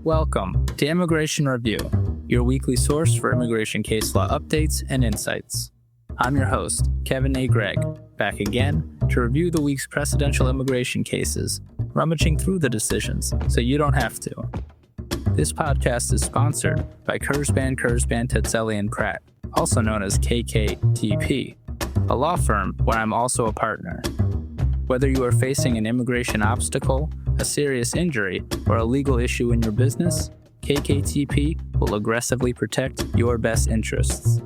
Welcome to Immigration Review, your weekly source for immigration case law updates and insights. I'm your host, Kevin A. Gregg, back again to review the week's precedential immigration cases, rummaging through the decisions so you don't have to. This podcast is sponsored by Kurzban, Tetzelli & Pratt, also known as KKTP, a law firm where I'm also a partner. Whether you are facing an immigration obstacle, a serious injury, or a legal issue in your business, KKTP will aggressively protect your best interests.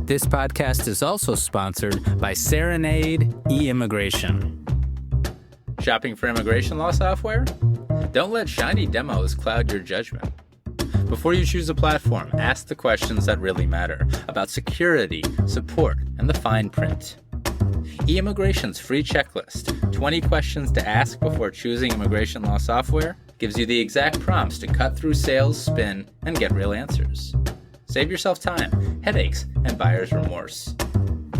This podcast is also sponsored by Serenade e-Immigration. Shopping for immigration law software? Don't let shiny demos cloud your judgment. Before you choose a platform, ask the questions that really matter about security, support, and the fine print. E-Immigration's free checklist, 20 questions to ask before choosing immigration law software, gives you the exact prompts to cut through sales, spin, and get real answers. Save yourself time, headaches, and buyer's remorse.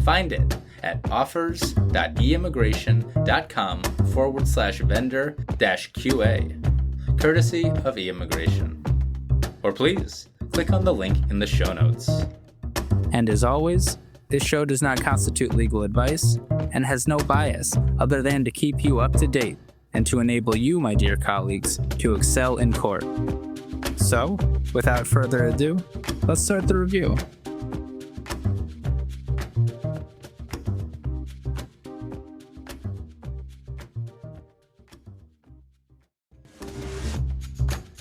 Find it at offers.eimmigration.com/vendor-QA, courtesy of e-immigration. Or please, click on the link in the show notes. And as always, this show does not constitute legal advice and has no bias other than to keep you up to date and to enable you, my dear colleagues, to excel in court. So, without further ado, let's start the review.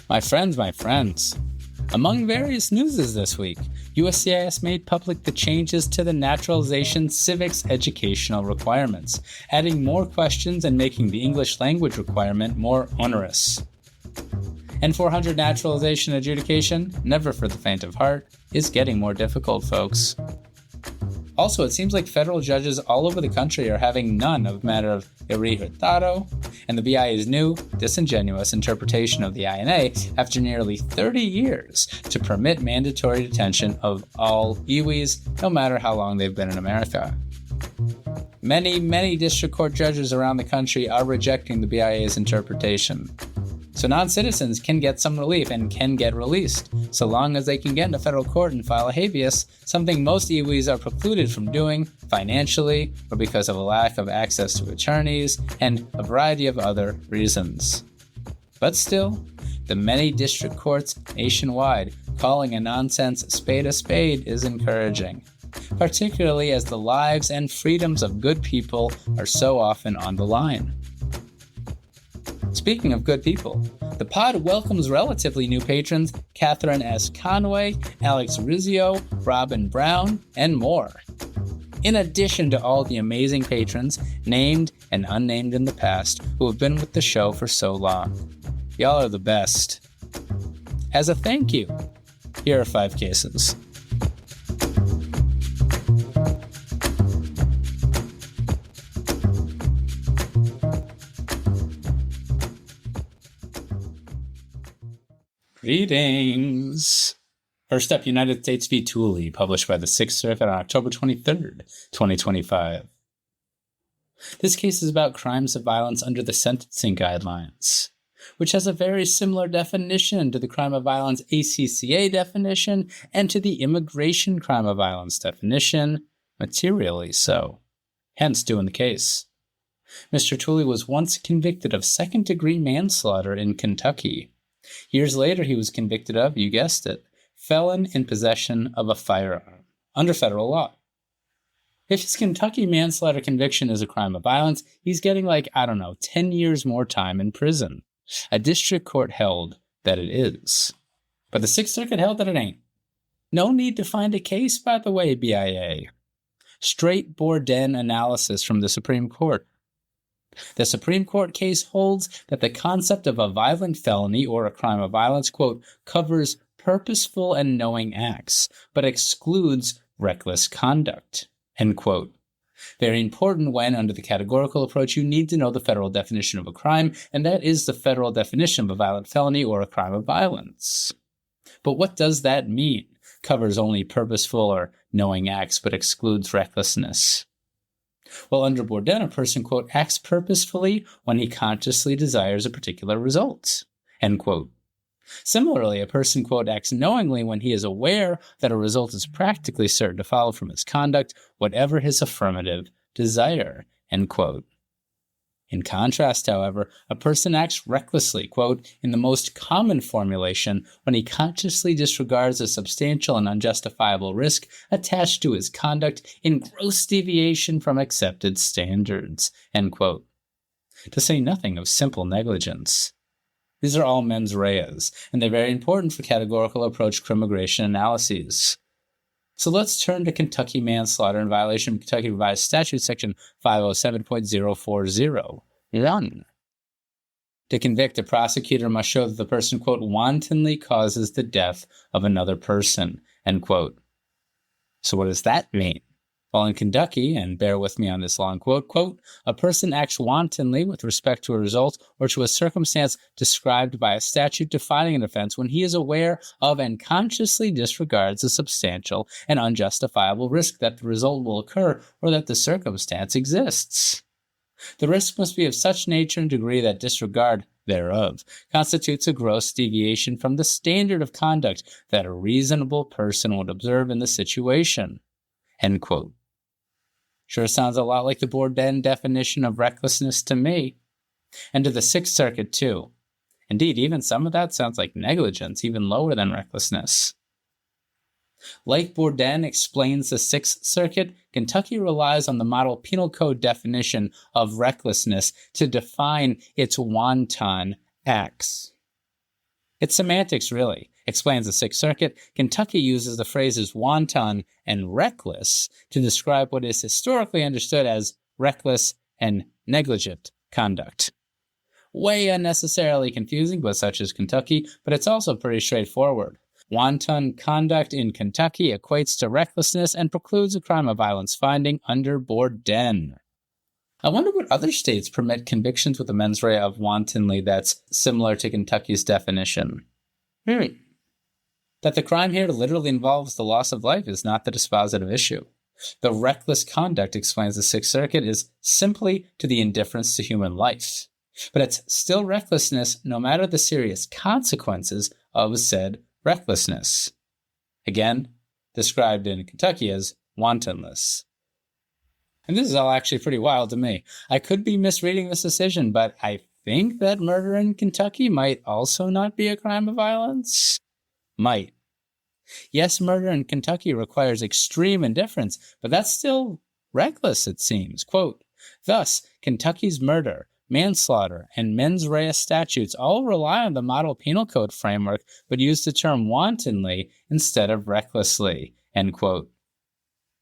My friends. Among various newses this week, USCIS made public the changes to the naturalization civics educational requirements, adding more questions and making the English language requirement more onerous. N400 naturalization adjudication, never for the faint of heart, is getting more difficult, folks. Also, it seems like federal judges all over the country are having none of the matter of irreparable, and the BIA's new, disingenuous interpretation of the I&A after nearly 30 years to permit mandatory detention of all Iwis, no matter how long they've been in America. Many district court judges around the country are rejecting the BIA's interpretation. So non-citizens can get some relief and can get released, so long as they can get into federal court and file a habeas, something most Iwis are precluded from doing financially or because of a lack of access to attorneys and a variety of other reasons. But still, the many district courts nationwide calling a nonsense spade a spade is encouraging, particularly as the lives and freedoms of good people are so often on the line. Speaking of good people, the pod welcomes relatively new patrons Catherine S. Conway, Alex Rizzio, Robin Brown, and more. In addition to all the amazing patrons, named and unnamed in the past, who have been with the show for so long. Y'all are the best. As a thank you, here are 5 cases. Greetings. First up, United States v. Tooley, published by the 6th Circuit on October 23rd, 2025. This case is about crimes of violence under the sentencing guidelines, which has a very similar definition to the crime of violence ACCA definition and to the immigration crime of violence definition, materially so, hence doing the case. Mr. Tooley was once convicted of second-degree manslaughter in Kentucky. Years later, he was convicted of, you guessed it, felon in possession of a firearm, under federal law. If his Kentucky manslaughter conviction is a crime of violence, he's getting 10 years more time in prison. A district court held that it is. But the 6th Circuit held that it ain't. No need to find a case, by the way, BIA. Straight Borden analysis from the Supreme Court. The Supreme Court case holds that the concept of a violent felony or a crime of violence, quote, covers purposeful and knowing acts, but excludes reckless conduct, end quote. Very important when, under the categorical approach, you need to know the federal definition of a crime, and that is the federal definition of a violent felony or a crime of violence. But what does that mean? Covers only purposeful or knowing acts, but excludes recklessness. Well, under Borden, a person, quote, acts purposefully when he consciously desires a particular result, end quote. Similarly, a person, quote, acts knowingly when he is aware that a result is practically certain to follow from his conduct, whatever his affirmative desire, end quote. In contrast, however, a person acts recklessly, quote, in the most common formulation when he consciously disregards a substantial and unjustifiable risk attached to his conduct in gross deviation from accepted standards, end quote. To say nothing of simple negligence. These are all mens reas, and they're very important for categorical approach crimmigration analyses. So let's turn to Kentucky manslaughter in violation of Kentucky Revised Statute Section 507.040. 1. To convict, a prosecutor must show that the person, quote, wantonly causes the death of another person, end quote. So what does that mean? Well, in Kentucky, and bear with me on this long quote, a person acts wantonly with respect to a result or to a circumstance described by a statute defining an offense when he is aware of and consciously disregards a substantial and unjustifiable risk that the result will occur or that the circumstance exists. The risk must be of such nature and degree that disregard thereof constitutes a gross deviation from the standard of conduct that a reasonable person would observe in the situation, end quote. Sure sounds a lot like the Borden definition of recklessness to me. And to the Sixth Circuit, too. Indeed, even some of that sounds like negligence, even lower than recklessness. Like Borden explains the Sixth Circuit, Kentucky relies on the model penal code definition of recklessness to define its wanton acts. It's semantics, really, explains the Sixth Circuit. Kentucky uses the phrases wanton and reckless to describe what is historically understood as reckless and negligent conduct. Way unnecessarily confusing, but such is Kentucky, but it's also pretty straightforward. Wanton conduct in Kentucky equates to recklessness and precludes a crime of violence finding under Borden. I wonder what other states permit convictions with a mens rea of wantonly that's similar to Kentucky's definition. That the crime here literally involves the loss of life is not the dispositive issue. The reckless conduct, explains the Sixth Circuit, is simply to the indifference to human life. But it's still recklessness no matter the serious consequences of said recklessness. Again, described in Kentucky as wantonless. And this is all actually pretty wild to me. I could be misreading this decision, but I think that murder in Kentucky might also not be a crime of violence. Might. Yes, murder in Kentucky requires extreme indifference, but that's still reckless, it seems. Quote, thus, Kentucky's murder, manslaughter, and mens rea statutes all rely on the model penal code framework, but use the term wantonly instead of recklessly, end quote.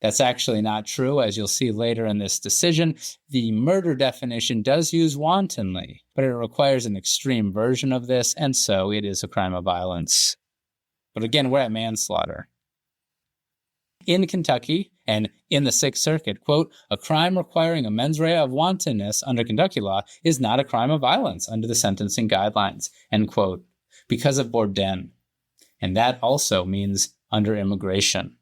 That's actually not true, as you'll see later in this decision. The murder definition does use wantonly, but it requires an extreme version of this, and so it is a crime of violence. But again, we're at manslaughter. In Kentucky, and in the Sixth Circuit, quote, a crime requiring a mens rea of wantonness under Kentucky law is not a crime of violence under the sentencing guidelines, end quote, because of Borden. And that also means under immigration.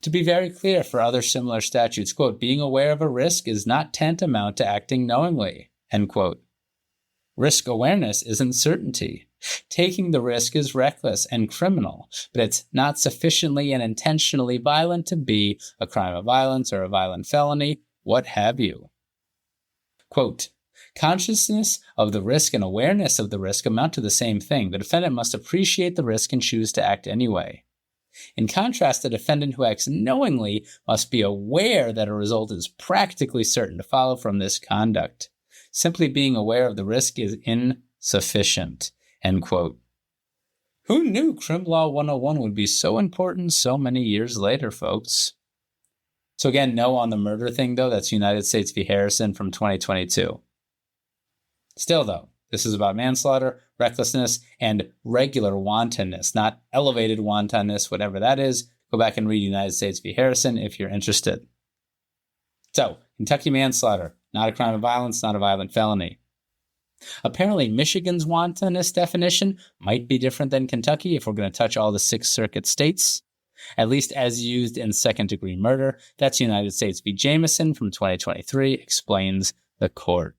To be very clear for other similar statutes, quote, being aware of a risk is not tantamount to acting knowingly, end quote. Risk awareness isn't certainty. Taking the risk is reckless and criminal, but it's not sufficiently and intentionally violent to be a crime of violence or a violent felony, what have you. Quote, consciousness of the risk and awareness of the risk amount to the same thing. The defendant must appreciate the risk and choose to act anyway. In contrast, the defendant who acts knowingly must be aware that a result is practically certain to follow from this conduct. Simply being aware of the risk is insufficient, end quote. Who knew Crim Law 101 would be so important so many years later, folks? So again, no on the murder thing, though. That's United States v. Harrison from 2022. Still, though, this is about manslaughter, recklessness, and regular wantonness, not elevated wantonness, whatever that is. Go back and read United States v. Harrison if you're interested. So, Kentucky manslaughter, not a crime of violence, not a violent felony. Apparently, Michigan's wantonness definition might be different than Kentucky if we're going to touch all the Sixth Circuit states, at least as used in second-degree murder. That's United States v. Jameson from 2023, explains the court.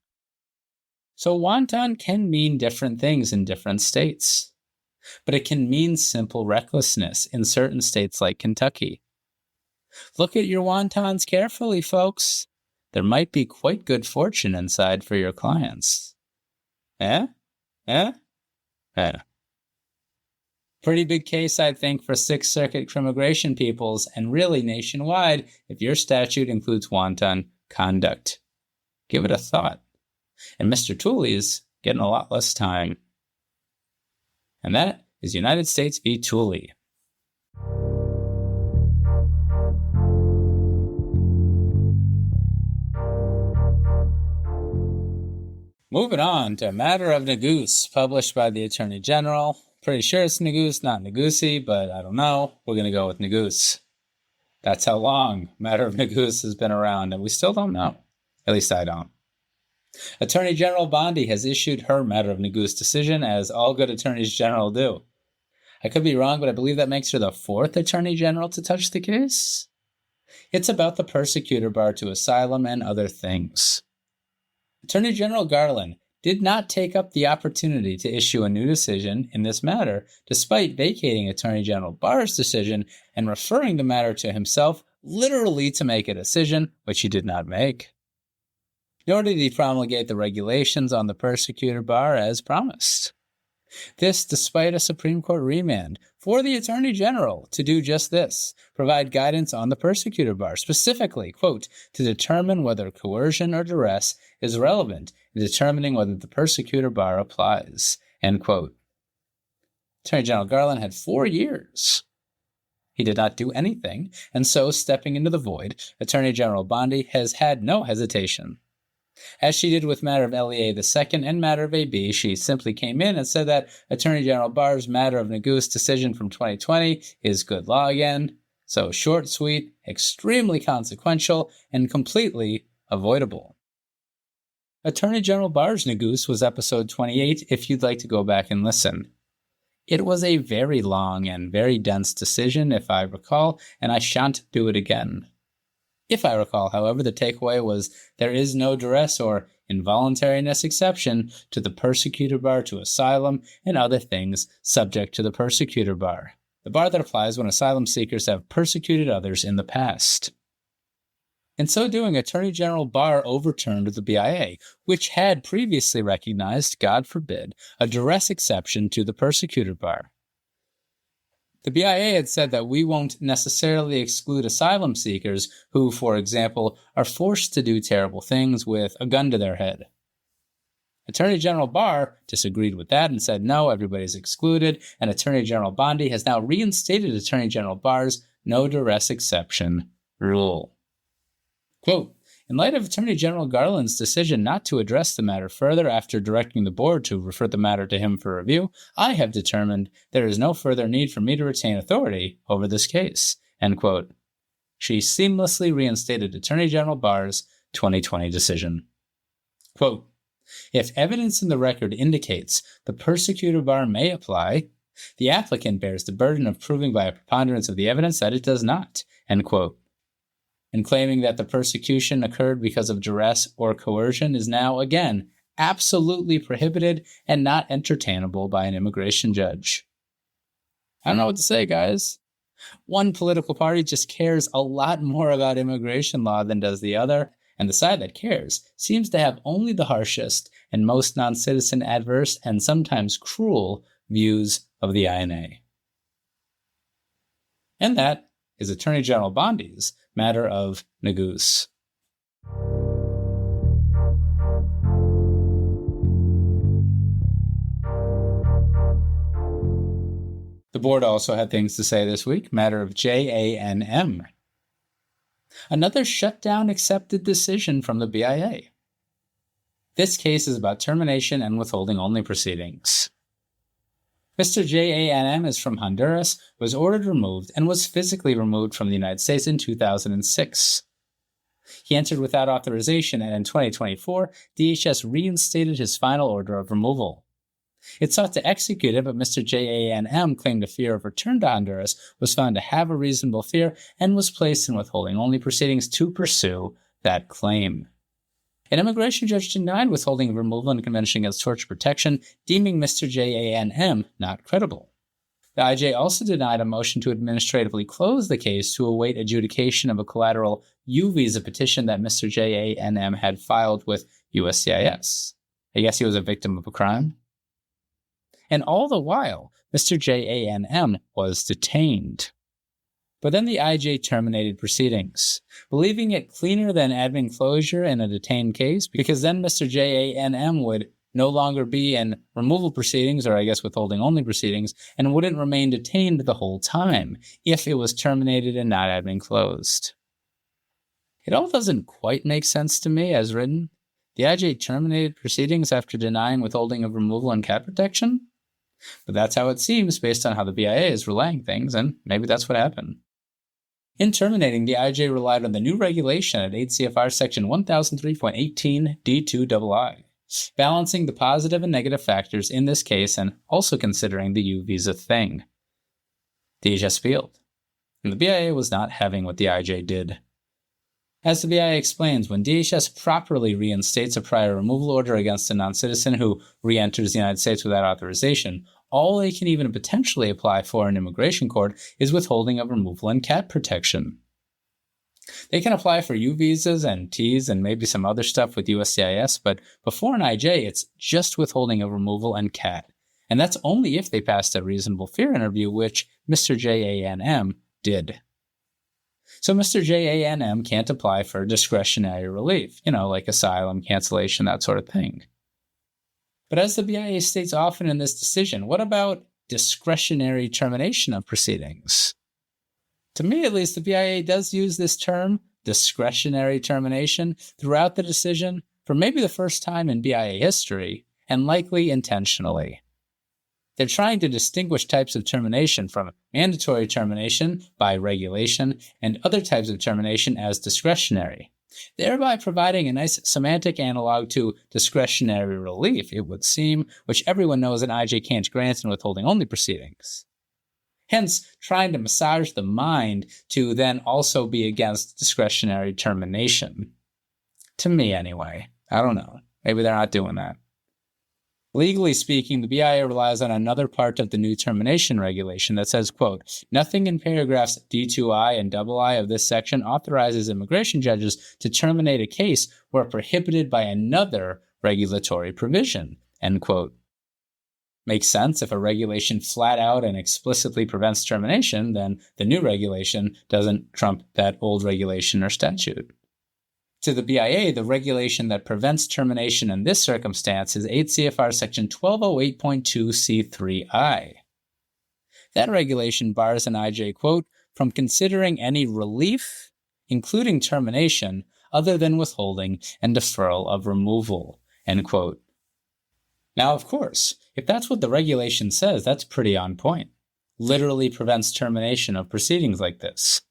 So wanton can mean different things in different states, but it can mean simple recklessness in certain states like Kentucky. Look at your wontons carefully, folks. There might be quite good fortune inside for your clients. Eh? Pretty big case, I think, for Sixth Circuit immigration peoples, and really nationwide if your statute includes wanton conduct. Give it a thought. And Mr. Tooley's getting a lot less time. And that is United States v. Tooley. Moving on to Matter of Negusie, published by the Attorney General. Pretty sure it's Negusie, not Negusie, but I don't know. We're going to go with Negusie. That's how long Matter of Negusie has been around, and we still don't know. At least I don't. Attorney General Bondi has issued her Matter of Negusie decision, as all good attorneys general do. I could be wrong, but I believe that makes her the fourth Attorney General to touch the case. It's about the persecutor bar to asylum and other things. Attorney General Garland did not take up the opportunity to issue a new decision in this matter, despite vacating Attorney General Barr's decision and referring the matter to himself literally to make a decision, which he did not make. Nor did he promulgate the regulations on the persecutor bar as promised. This despite a Supreme Court remand for the Attorney General to do just this, provide guidance on the persecutor bar, specifically, quote, to determine whether coercion or duress is relevant in determining whether the persecutor bar applies, end quote. Attorney General Garland had 4 years. He did not do anything, and so, stepping into the void, Attorney General Bondi has had no hesitation. As she did with matter of LEA II and matter of AB, she simply came in and said that Attorney General Barr's Matter of Negusie decision from 2020 is good law again. So short, sweet, extremely consequential, and completely avoidable. Attorney General Barr's Negusie was episode 28 if you'd like to go back and listen. It was a very long and very dense decision, if I recall, and I shan't do it again. If I recall, however, the takeaway was there is no duress or involuntariness exception to the persecutor bar to asylum and other things subject to the persecutor bar, the bar that applies when asylum seekers have persecuted others in the past. In so doing, Attorney General Barr overturned the BIA, which had previously recognized, God forbid, a duress exception to the persecutor bar. The BIA had said that we won't necessarily exclude asylum seekers who, for example, are forced to do terrible things with a gun to their head. Attorney General Barr disagreed with that and said no, everybody's excluded, and Attorney General Bondi has now reinstated Attorney General Barr's no duress exception rule. Quote, in light of Attorney General Garland's decision not to address the matter further after directing the board to refer the matter to him for review, I have determined there is no further need for me to retain authority over this case, end quote. She seamlessly reinstated Attorney General Barr's 2020 decision. Quote, if evidence in the record indicates the persecutor bar may apply, the applicant bears the burden of proving by a preponderance of the evidence that it does not, end quote. And claiming that the persecution occurred because of duress or coercion is now, again, absolutely prohibited and not entertainable by an immigration judge. I don't know what to say, guys. One political party just cares a lot more about immigration law than does the other, and the side that cares seems to have only the harshest and most non-citizen adverse and sometimes cruel views of the I&A. And that is Attorney General Bondi's Matter of Negusie. The board also had things to say this week. Matter of JANM. Another shutdown accepted decision from the BIA. This case is about termination and withholding-only proceedings. Mr. JANM is from Honduras, was ordered removed, and was physically removed from the United States in 2006. He entered without authorization, and in 2024, DHS reinstated his final order of removal. It sought to execute it, but Mr. JANM claimed a fear of return to Honduras, was found to have a reasonable fear, and was placed in withholding-only proceedings to pursue that claim. An immigration judge denied withholding of removal and Convention Against Torture Protection, deeming Mr. J.A.N.M. not credible. The IJ also denied a motion to administratively close the case to await adjudication of a collateral U visa petition that Mr. J.A.N.M. had filed with USCIS. I guess he was a victim of a crime. And all the while, Mr. J.A.N.M. was detained. But then the IJ terminated proceedings, believing it cleaner than admin closure in a detained case, because then Mr. J.A.N.M. would no longer be in removal proceedings, or I guess withholding-only proceedings, and wouldn't remain detained the whole time if it was terminated and not admin closed. It all doesn't quite make sense to me as written. The IJ terminated proceedings after denying withholding of removal and cat protection? But that's how it seems based on how the BIA is relaying things, and maybe that's what happened. In terminating, the IJ relied on the new regulation at 8 C.F.R. section 1003.18 D2II, balancing the positive and negative factors in this case and also considering the U visa thing. DHS appealed, and the BIA was not having what the IJ did. As the BIA explains, when DHS properly reinstates a prior removal order against a non-citizen who re-enters the United States without authorization, all they can even potentially apply for in immigration court is withholding of removal and cat protection. They can apply for U visas and Ts and maybe some other stuff with USCIS, but before an IJ, it's just withholding of removal and cat. And that's only if they passed a reasonable fear interview, which Mr. J.A.N.M. did. So Mr. J.A.N.M. can't apply for discretionary relief, like asylum, cancellation, that sort of thing. But as the BIA states often in this decision, what about discretionary termination of proceedings? To me, at least, the BIA does use this term, discretionary termination, throughout the decision for maybe the first time in BIA history, and likely intentionally. They're trying to distinguish types of termination from mandatory termination by regulation and other types of termination as discretionary, thereby providing a nice semantic analog to discretionary relief, it would seem, which everyone knows an IJ can't grant in withholding-only proceedings. Hence, trying to massage the mind to then also be against discretionary termination. To me, anyway. I don't know. Maybe they're not doing that. Legally speaking, the BIA relies on another part of the new termination regulation that says, quote, nothing in paragraphs D2I and II of this section authorizes immigration judges to terminate a case where prohibited by another regulatory provision, end quote. Makes sense. If a regulation flat out and explicitly prevents termination, then the new regulation doesn't trump that old regulation or statute. To the BIA, the regulation that prevents termination in this circumstance is 8 CFR section 1208.2 C3I. That regulation bars an IJ, quote, from considering any relief, including termination, other than withholding and deferral of removal, end quote. Now, of course, if that's what the regulation says, that's pretty on point. Literally prevents termination of proceedings like this.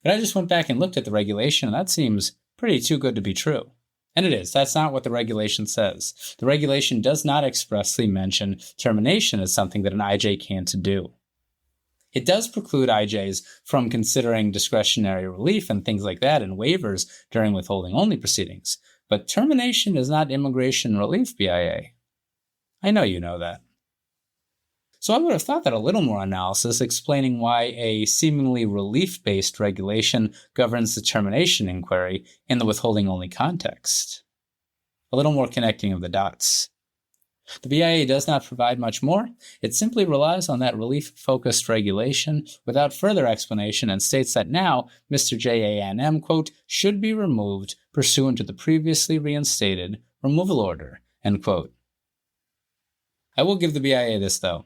But I just went back and looked at the regulation, and that seems pretty too good to be true. And it is. That's not what the regulation says. The regulation does not expressly mention termination as something that an IJ can't do. It does preclude IJs from considering discretionary relief and things like that and waivers during withholding-only proceedings. But termination is not immigration relief, BIA. I know you know that. So I would have thought that a little more analysis explaining why a seemingly relief-based regulation governs the termination inquiry in the withholding-only context. A little more connecting of the dots. The BIA does not provide much more. It simply relies on that relief-focused regulation without further explanation and states that now Mr. J.A.N.M., quote, should be removed pursuant to the previously reinstated removal order, end quote. I will give the BIA this, though.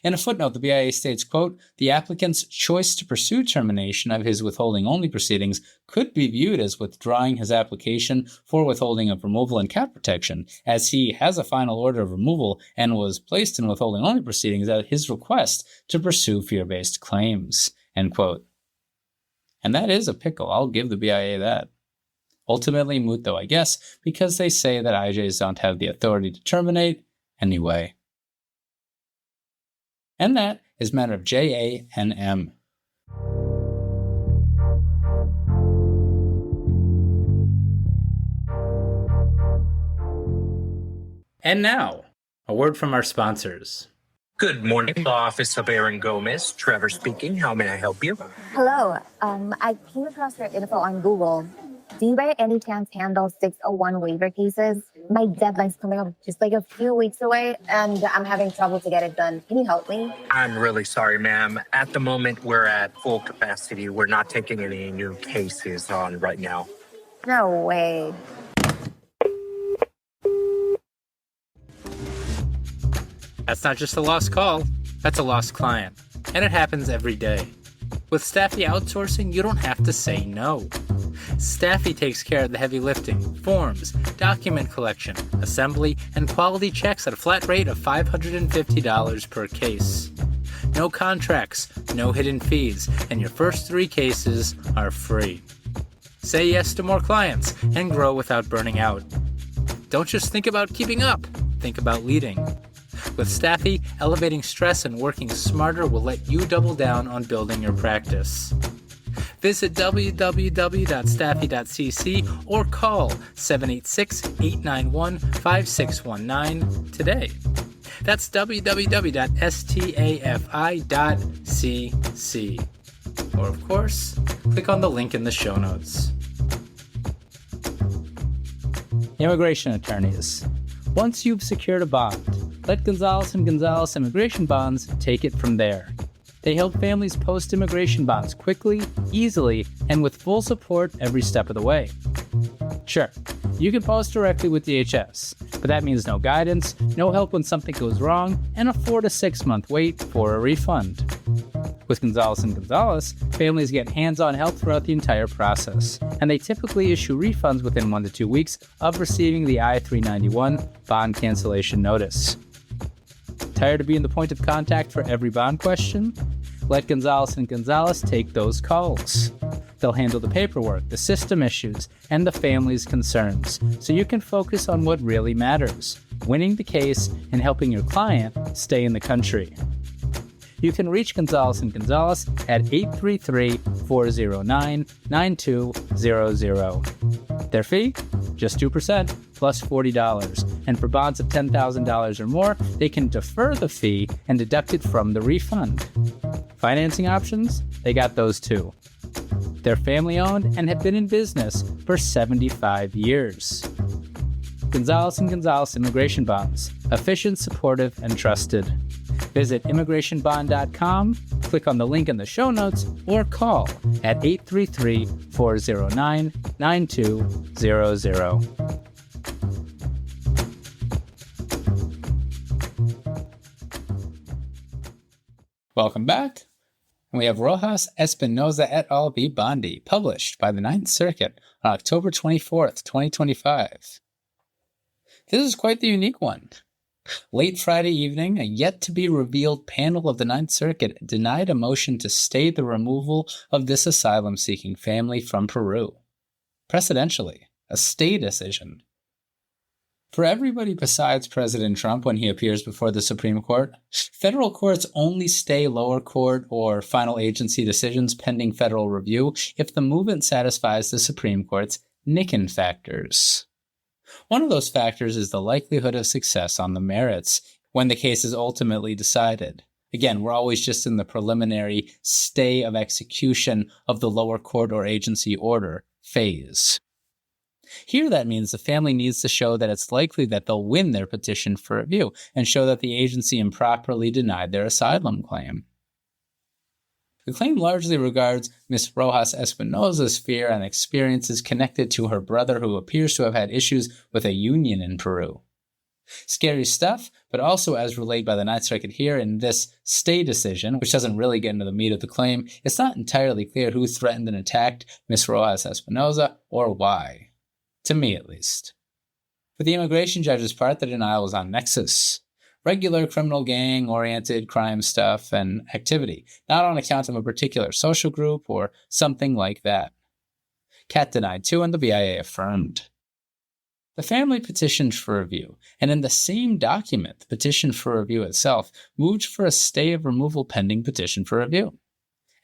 In a footnote, the BIA states, quote, the applicant's choice to pursue termination of his withholding-only proceedings could be viewed as withdrawing his application for withholding of removal and cat protection, as he has a final order of removal and was placed in withholding-only proceedings at his request to pursue fear-based claims, end quote. And that is a pickle. I'll give the BIA that. Ultimately moot, though, I guess, because they say that IJs don't have the authority to terminate anyway. And that is matter of J.A.N.M. And now, a word from our sponsors. Good morning, Law Office of Aaron Gomez. Trevor speaking. How may I help you? Hello. I came across your info on Google. Do you by any chance handle 601 waiver cases? My deadline's coming up just like a few weeks away, and I'm having trouble to get it done. Can you help me? I'm really sorry, ma'am. At the moment, we're at full capacity. We're not taking any new cases on right now. No way. That's not just a lost call, that's a lost client. And it happens every day. With Staffy outsourcing, you don't have to say no. Staffy takes care of the heavy lifting, forms, document collection, assembly, and quality checks at a flat rate of $550 per case. No contracts, no hidden fees, and your first 3 cases are free. Say yes to more clients and grow without burning out. Don't just think about keeping up, think about leading. With Staffy, elevating stress and working smarter will let you double down on building your practice. Visit www.staffy.cc or call 786-891-5619 today. That's www.stafi.cc. Or, of course, click on the link in the show notes. Immigration attorneys. Once you've secured a bond, let Gonzalez & Gonzalez Immigration Bonds take it from there. They help families post immigration bonds quickly, easily, and with full support every step of the way. Sure, you can post directly with DHS, but that means no guidance, no help when something goes wrong, and a 4 to 6 month wait for a refund. With Gonzalez & Gonzalez, families get hands-on help throughout the entire process, and they typically issue refunds within 1 to 2 weeks of receiving the I-391 bond cancellation notice. Tired of being the point of contact for every bond question? Let Gonzalez & Gonzalez take those calls. They'll handle the paperwork, the system issues, and the family's concerns, so you can focus on what really matters, winning the case and helping your client stay in the country. You can reach Gonzalez & Gonzalez at 833-409-9200. Their fee? Just 2% plus $40. And for bonds of $10,000 or more, they can defer the fee and deduct it from the refund. Financing options? They got those too. They're family-owned and have been in business for 75 years. Gonzalez & Gonzalez Immigration Bonds. Efficient, supportive, and trusted. Visit immigrationbond.com, click on the link in the show notes, or call at 833-409-9200. Welcome back. And we have Rojas-Espinoza et al. V. Bondi, published by the Ninth Circuit on October 24th, 2025. This is quite the unique one. Late Friday evening, a yet-to-be-revealed panel of the Ninth Circuit denied a motion to stay the removal of this asylum-seeking family from Peru. Precedentially, a stay decision. For everybody besides President Trump when he appears before the Supreme Court, federal courts only stay lower court or final agency decisions pending federal review if the movement satisfies the Supreme Court's Nken factors. One of those factors is the likelihood of success on the merits when the case is ultimately decided. Again, we're always just in the preliminary stay of execution of the lower court or agency order phase. Here, that means the family needs to show that it's likely that they'll win their petition for review and show that the agency improperly denied their asylum claim. The claim largely regards Ms. Rojas-Espinoza's fear and experiences connected to her brother who appears to have had issues with a union in Peru. Scary stuff, but also as relayed by the Ninth Circuit here in this stay decision, which doesn't really get into the meat of the claim, it's not entirely clear who threatened and attacked Ms. Rojas-Espinoza or why. To me, at least. For the immigration judge's part, the denial was on nexus. Regular criminal gang-oriented crime stuff and activity, not on account of a particular social group or something like that. Cat denied too, and the BIA affirmed. The family petitioned for review, and in the same document, the petition for review itself moved for a stay of removal pending petition for review.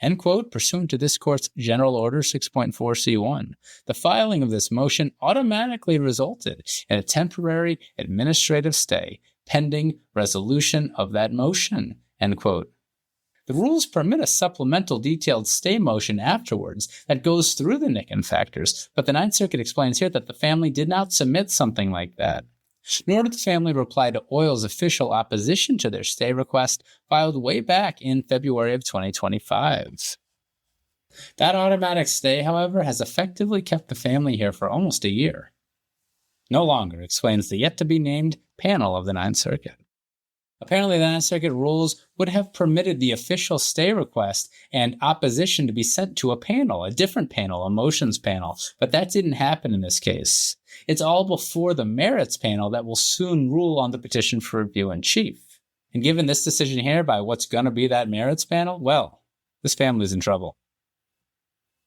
end quote, pursuant to this court's General Order 6.4c1. The filing of this motion automatically resulted in a temporary administrative stay pending resolution of that motion, end quote. The rules permit a supplemental detailed stay motion afterwards that goes through the Nken factors, but the Ninth Circuit explains here that the family did not submit something like that. Nor did the family reply to Oil's official opposition to their stay request filed way back in February of 2025. That automatic stay, however, has effectively kept the family here for almost a year. No longer, explains the yet-to-be-named panel of the Ninth Circuit. Apparently, the Ninth Circuit rules would have permitted the official stay request and opposition to be sent to a panel, a different panel, a motions panel, but that didn't happen in this case. It's all before the merits panel that will soon rule on the petition for review in chief. And given this decision here by what's going to be that merits panel, well, this family's in trouble.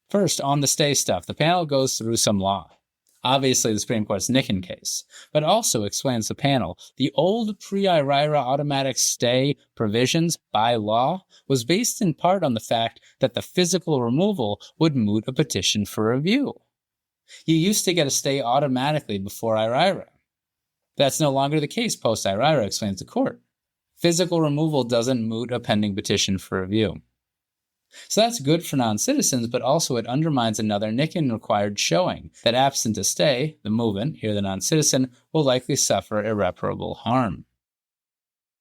First, on the stay stuff, the panel goes through some law. Obviously, the Supreme Court's Nken case, but also explains the panel, the old pre-IRIRA automatic stay provisions by law was based in part on the fact that the physical removal would moot a petition for review. You used to get a stay automatically before IRIRA. That's no longer the case post-IRIRA, explains the court. Physical removal doesn't moot a pending petition for review. So that's good for non-citizens, but also it undermines another Nken-required showing that absent a stay, the movant, here the non-citizen, will likely suffer irreparable harm.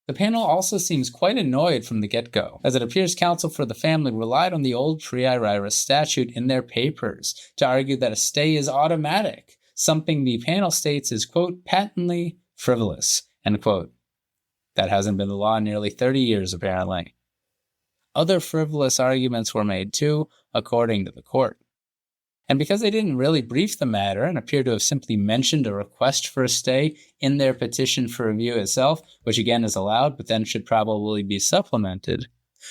The panel also seems quite annoyed from the get-go, as it appears counsel for the family relied on the old pre-IRIRA statute in their papers to argue that a stay is automatic, something the panel states is, quote, patently frivolous, end quote. That hasn't been the law in nearly 30 years, apparently. Other frivolous arguments were made too, according to the court. And because they didn't really brief the matter and appear to have simply mentioned a request for a stay in their petition for review itself, which again is allowed but then should probably be supplemented,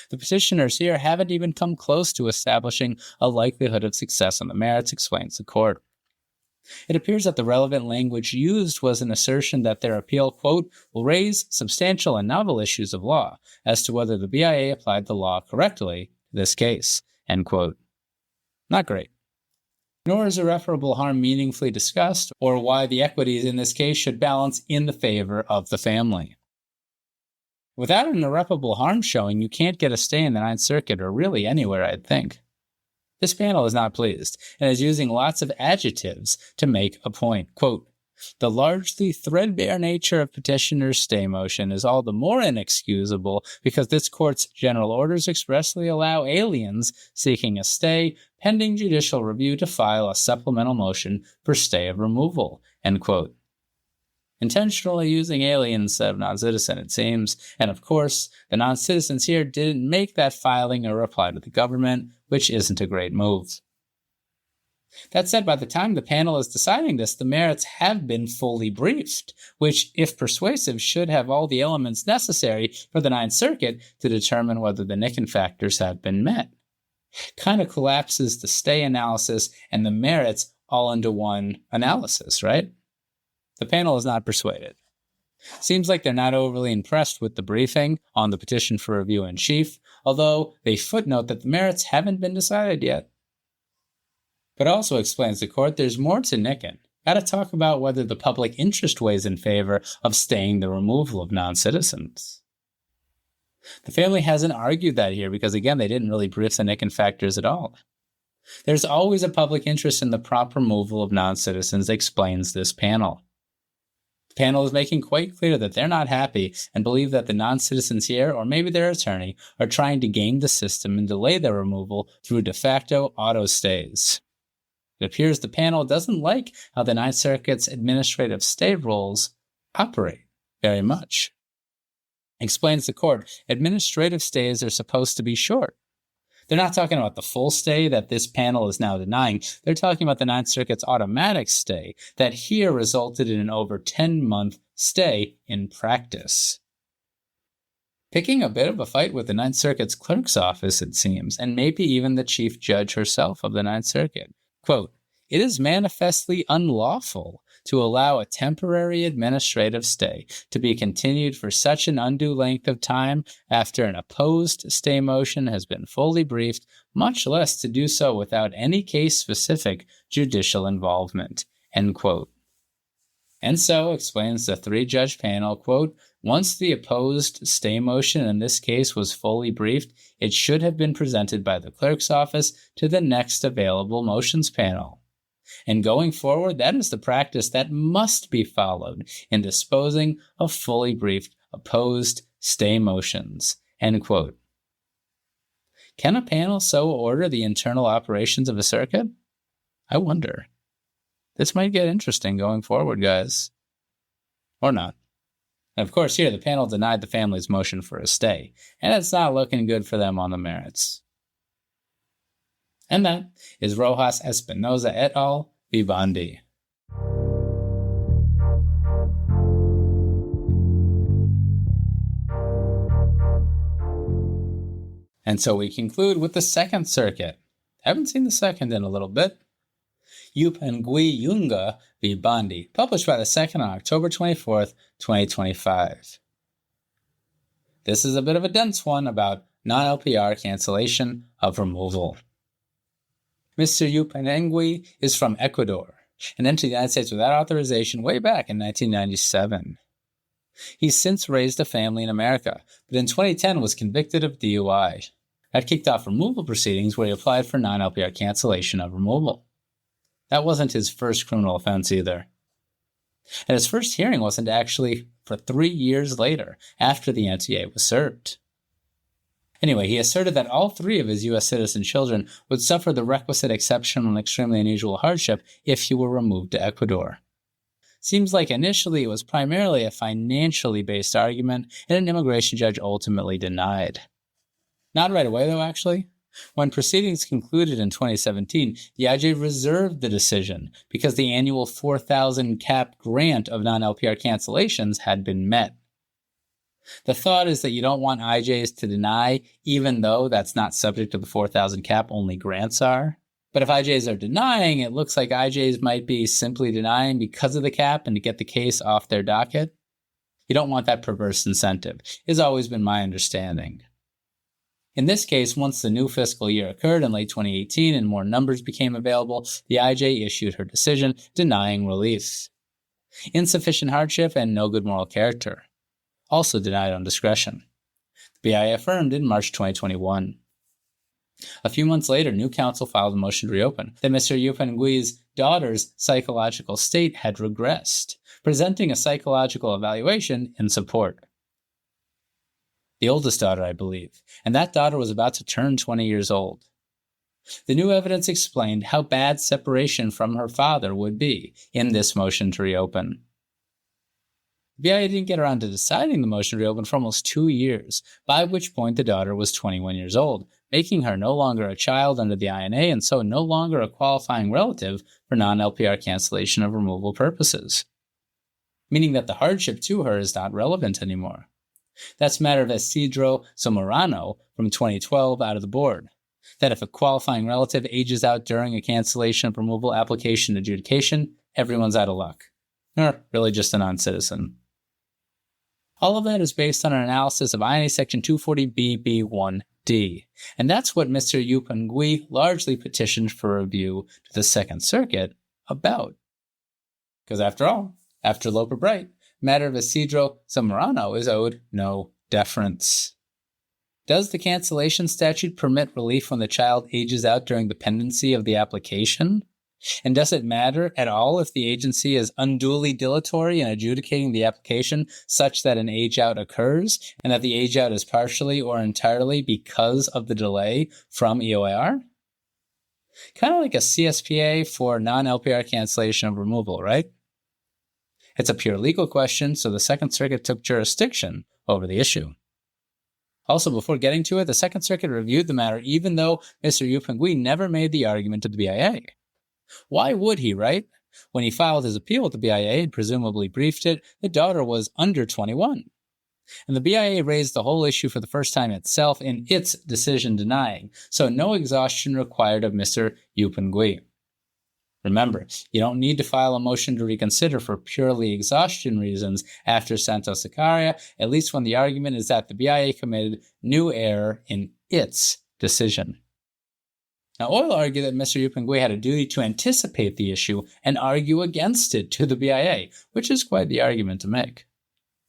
the petitioners here haven't even come close to establishing a likelihood of success on the merits, explains the court. It appears that the relevant language used was an assertion that their appeal, quote, will raise substantial and novel issues of law as to whether the BIA applied the law correctly to this case, end quote. Not great. Nor is irreparable harm meaningfully discussed or why the equities in this case should balance in the favor of the family. Without an irreparable harm showing, you can't get a stay in the Ninth Circuit or really anywhere, I'd think. This panel is not pleased and is using lots of adjectives to make a point. Quote, the largely threadbare nature of petitioner's stay motion is all the more inexcusable because this court's general orders expressly allow aliens seeking a stay pending judicial review to file a supplemental motion for stay of removal, end quote. Intentionally using alien instead of non-citizen, it seems, and of course, the non-citizens here didn't make that filing a reply to the government, which isn't a great move. That said, by the time the panel is deciding this, the merits have been fully briefed, which, if persuasive, should have all the elements necessary for the Ninth Circuit to determine whether the Nken factors have been met. Kind of collapses the stay analysis and the merits all into one analysis, right? The panel is not persuaded. Seems like they're not overly impressed with the briefing on the petition for review in chief, although they footnote that the merits haven't been decided yet. But also explains the court there's more to Nken. Gotta talk about whether the public interest weighs in favor of staying the removal of non-citizens. The family hasn't argued that here because, again, they didn't really brief the Nken factors at all. There's always a public interest in the prompt removal of non-citizens, explains this panel. The panel is making quite clear that they're not happy and believe that the non-citizens here, or maybe their attorney, are trying to game the system and delay their removal through de facto auto stays. It appears the panel doesn't like how the Ninth Circuit's administrative stay rules operate very much. Explains the court, administrative stays are supposed to be short. They're not talking about the full stay that this panel is now denying. They're talking about the Ninth Circuit's automatic stay that here resulted in an over 10-month stay in practice. Picking a bit of a fight with the Ninth Circuit's clerk's office, it seems, and maybe even the chief judge herself of the Ninth Circuit. Quote, it is manifestly unlawful to allow a temporary administrative stay to be continued for such an undue length of time after an opposed stay motion has been fully briefed, much less to do so without any case-specific judicial involvement." End quote. And so, explains the three-judge panel, quote, "Once the opposed stay motion in this case was fully briefed, it should have been presented by the clerk's office to the next available motions panel. And going forward, that is the practice that must be followed in disposing of fully briefed opposed stay motions." End quote. Can a panel so order the internal operations of a circuit? I wonder. This might get interesting going forward, guys. Or not. And of course, here the panel denied the family's motion for a stay, and it's not looking good for them on the merits. And that is Rojas-Espinoza et al. V. Bondi. And so we conclude with the Second Circuit. Haven't seen the second in a little bit. Yupangui-Yunga v. Bondi, published by the Second on October 24th, 2025. This is a bit of a dense one about non-LPR cancellation of removal. Mr. Yupangui is from Ecuador and entered the United States without authorization way back in 1997. He's since raised a family in America, but in 2010 was convicted of DUI. That kicked off removal proceedings where he applied for non-LPR cancellation of removal. That wasn't his first criminal offense either. And his first hearing wasn't actually for 3 years later, after the NTA was served. Anyway, he asserted that all three of his U.S. citizen children would suffer the requisite exceptional and extremely unusual hardship if he were removed to Ecuador. Seems like initially it was primarily a financially based argument, and an immigration judge ultimately denied. Not right away, though, actually. When proceedings concluded in 2017, the IJ reserved the decision because the annual 4,000 cap grant of non-LPR cancellations had been met. The thought is that you don't want IJs to deny, even though that's not subject to the 4,000 cap, only grants are. But if IJs are denying, it looks like IJs might be simply denying because of the cap and to get the case off their docket. You don't want that perverse incentive, has always been my understanding. In this case, once the new fiscal year occurred in late 2018 and more numbers became available, the IJ issued her decision denying relief. Insufficient hardship and no good moral character. Also denied on discretion. The BIA affirmed in March 2021. A few months later, new counsel filed a motion to reopen that Mr. Yupangui's daughter's psychological state had regressed, presenting a psychological evaluation in support. The oldest daughter, I believe, and that daughter was about to turn 20 years old. The new evidence explained how bad separation from her father would be in this motion to reopen. The BIA didn't get around to deciding the motion to reopen for almost 2 years, by which point the daughter was 21 years old, making her no longer a child under the INA and so no longer a qualifying relative for non-LPR cancellation of removal purposes. Meaning that the hardship to her is not relevant anymore. That's matter of Isidro Zamorano from 2012 out of the board. That if a qualifying relative ages out during a cancellation of removal application adjudication, everyone's out of luck. Or really just a non-citizen. All of that is based on an analysis of INA Section 240BB1D, and that's what Mr. Yupangui largely petitioned for review to the Second Circuit about. Because after all, after Loper Bright, matter of Isidro Zamorano is owed no deference. Does the cancellation statute permit relief when the child ages out during the pendency of the application? And does it matter at all if the agency is unduly dilatory in adjudicating the application such that an age-out occurs, and that the age-out is partially or entirely because of the delay from EOIR? Kind of like a CSPA for non-LPR cancellation of removal, right? It's a pure legal question, so the Second Circuit took jurisdiction over the issue. Also, before getting to it, the Second Circuit reviewed the matter even though Mr. Yupangui never made the argument to the BIA. Why would he, right? When he filed his appeal with the BIA and presumably briefed it, the daughter was under 21. And the BIA raised the whole issue for the first time itself in its decision denying, so no exhaustion required of Mr. Yupangui. Remember, you don't need to file a motion to reconsider for purely exhaustion reasons after Santos Sicaria, at least when the argument is that the BIA committed new error in its decision. Now, Oil argued that Mr. Yupangui had a duty to anticipate the issue and argue against it to the BIA, which is quite the argument to make.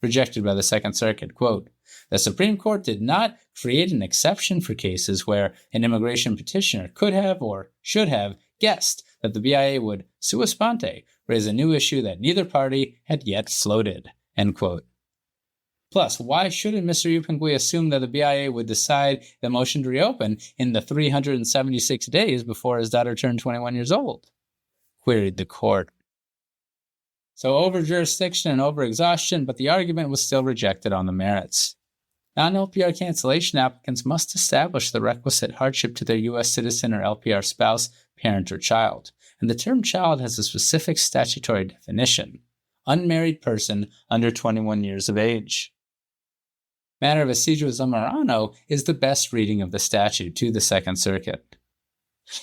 Rejected by the Second Circuit, quote, "The Supreme Court did not create an exception for cases where an immigration petitioner could have or should have guessed that the BIA would sua sponte raise a new issue that neither party had yet floated," end quote. Plus, why shouldn't Mr. Yupangui assume that the BIA would decide the motion to reopen in the 376 days before his daughter turned 21 years old? Queried the court. So over jurisdiction and over exhaustion, but the argument was still rejected on the merits. Non-LPR cancellation applicants must establish the requisite hardship to their U.S. citizen or LPR spouse, parent, or child, and the term child has a specific statutory definition: unmarried person under 21 years of age. Matter of Isidro Zamorano is the best reading of the statute to the Second Circuit.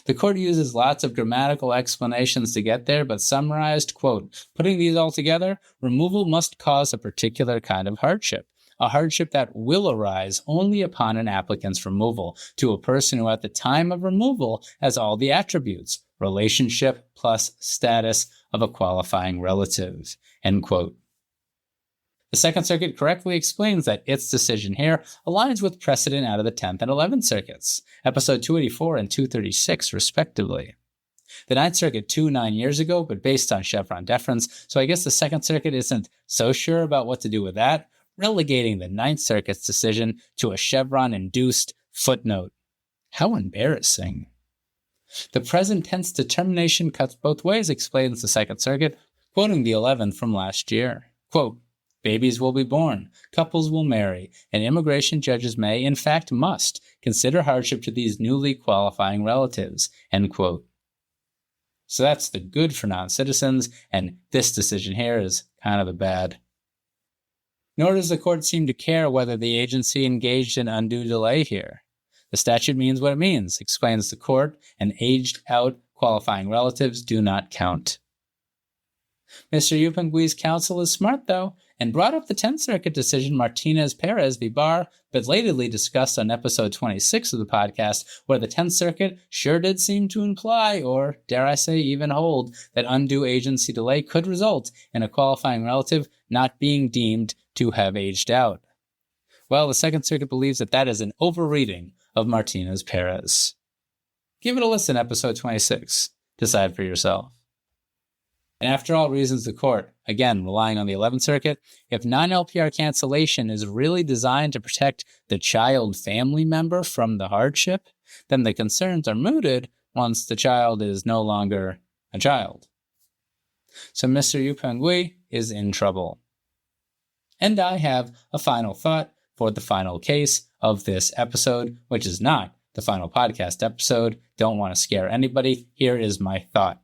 The court uses lots of grammatical explanations to get there, but summarized, quote, "Putting these all together, removal must cause a particular kind of hardship, a hardship that will arise only upon an applicant's removal to a person who at the time of removal has all the attributes, relationship plus status of a qualifying relative," end quote. The Second Circuit correctly explains that its decision here aligns with precedent out of the 10th and 11th Circuits, episode 284 and 236, respectively. The Ninth Circuit 9 years ago, but based on Chevron deference, so I guess the Second Circuit isn't so sure about what to do with that, relegating the Ninth Circuit's decision to a Chevron-induced footnote. How embarrassing. The present tense determination cuts both ways, explains the Second Circuit, quoting the 11th from last year. Quote, "Babies will be born, couples will marry, and immigration judges may, in fact must, consider hardship to these newly qualifying relatives," end quote. So that's the good for non-citizens, and this decision here is kind of the bad. Nor does the court seem to care whether the agency engaged in undue delay here. The statute means what it means, explains the court, and aged-out qualifying relatives do not count. Mr. Yupangui's counsel is smart, though, and brought up the 10th Circuit decision Martinez-Perez v. Barr, belatedly discussed on episode 26 of the podcast, where the 10th Circuit sure did seem to imply, or dare I say even hold, that undue agency delay could result in a qualifying relative not being deemed to have aged out. Well, the Second Circuit believes that that is an overreading of Martinez-Perez. Give it a listen, episode 26. Decide for yourself. And after all reasons the court, again relying on the 11th Circuit, if non-LPR cancellation is really designed to protect the child family member from the hardship, then the concerns are mooted once the child is no longer a child. So Mr. Yupangui is in trouble. And I have a final thought for the final case of this episode, which is not the final podcast episode. Don't want to scare anybody. Here is my thought.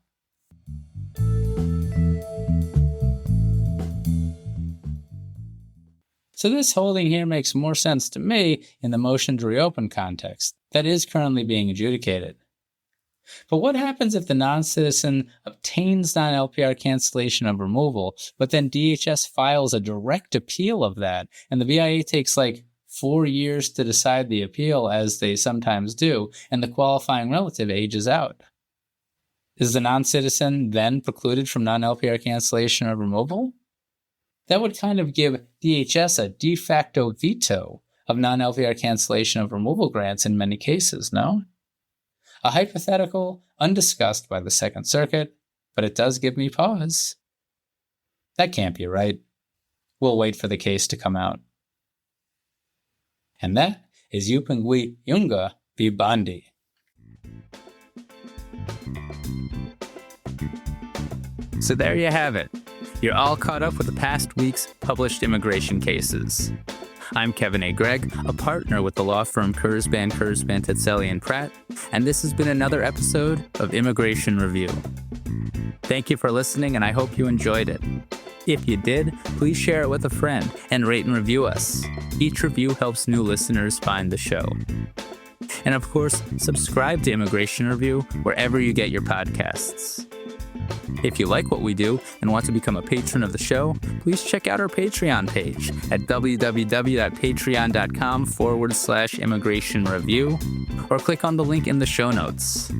So this holding here makes more sense to me in the motion to reopen context that is currently being adjudicated. But what happens if the non-citizen obtains non-LPR cancellation of removal, but then DHS files a direct appeal of that, and the BIA takes 4 years to decide the appeal, as they sometimes do, and the qualifying relative ages out? Is the non-citizen then precluded from non-LPR cancellation of removal? That would kind of give DHS a de facto veto of non-LPR cancellation of removal grants in many cases, no? A hypothetical undiscussed by the Second Circuit, but it does give me pause. That can't be right. We'll wait for the case to come out. And that is Yupangui-Yunga v. Bondi. So there you have it. You're all caught up with the past week's published immigration cases. I'm Kevin A. Gregg, a partner with the law firm Kurzban, Tetzeli & Pratt, and this has been another episode of Immigration Review. Thank you for listening, and I hope you enjoyed it. If you did, please share it with a friend and rate and review us. Each review helps new listeners find the show. And of course, subscribe to Immigration Review wherever you get your podcasts. If you like what we do and want to become a patron of the show, please check out our Patreon page at www.patreon.com/immigration review or click on the link in the show notes.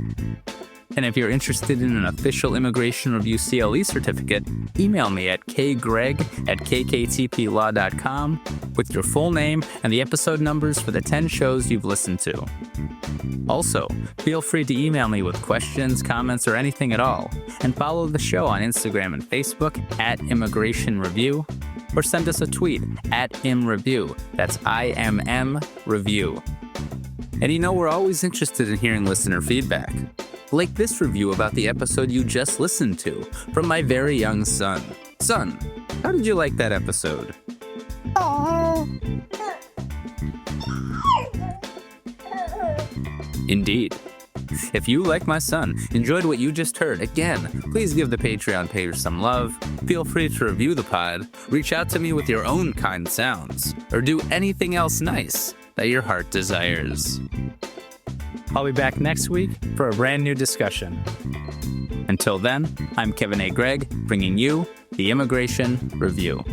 And if you're interested in an official Immigration Review CLE certificate, email me at kgreg@kktplaw.com with your full name and the episode numbers for the 10 shows you've listened to. Also, feel free to email me with questions, comments, or anything at all, and follow the show on Instagram and Facebook at Immigration Review, or send us a tweet at ImReview. That's IMM Review. And you know, we're always interested in hearing listener feedback. Like this review about the episode you just listened to from my very young son. Son, how did you like that episode? Indeed. If you, like my son, enjoyed what you just heard, again, please give the Patreon page some love, feel free to review the pod, reach out to me with your own kind sounds, or do anything else nice that your heart desires. I'll be back next week for a brand new discussion. Until then, I'm Kevin A. Gregg, bringing you the Immigration Review.